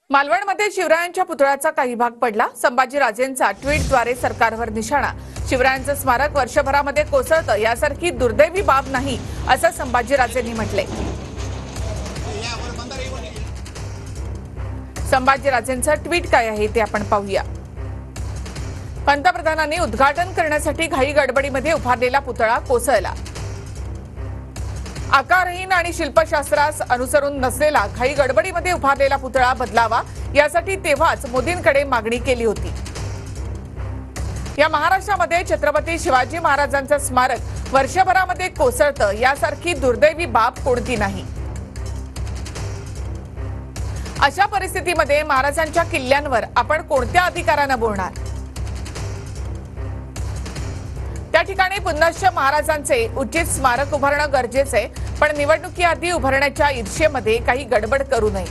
मालवणमध्ये शिवरायांच्या पुतळ्याचा काही भाग पडला। संभाजीराजेंचा ट्विटद्वारे सरकारवर निशाणा। शिवरायांचं स्मारक वर्षभरामध्ये कोसळतं यासारखी दुर्दैवी बाब नाही असं संभाजीराजेंनी म्हटले। संभाजीराजेंचं ट्विट काय आहे ते आपण पाहूया। पंतप्रधानांनी उद्घाटन करण्यासाठी घाई गडबडीमध्ये उभारलेला पुतळा कोसळला। आकारहीन आणि शिल्पशास्त्रास अनुसरून नसलेला घाई गडबडीमध्ये उभारलेला पुतळा बदलावा यासाठी तेव्हाच मोदींकडे मागणी केली होती। या महाराष्ट्रामध्ये छत्रपती शिवाजी महाराजांचं स्मारक वर्षभरामध्ये कोसळतं यासारखी दुर्दैवी बाब कोणती नाही। अशा परिस्थितीमध्ये महाराजांच्या किल्ल्यांवर आपण कोणत्या अधिकाराने बोलणार? त्या ठिकाणी पुनश्च महाराजांचे उचित स्मारक उभारणं गरजेचे, पण निवडणुकीआधी उभारण्याच्या ईर्ष्येमध्ये काही गडबड करू नये।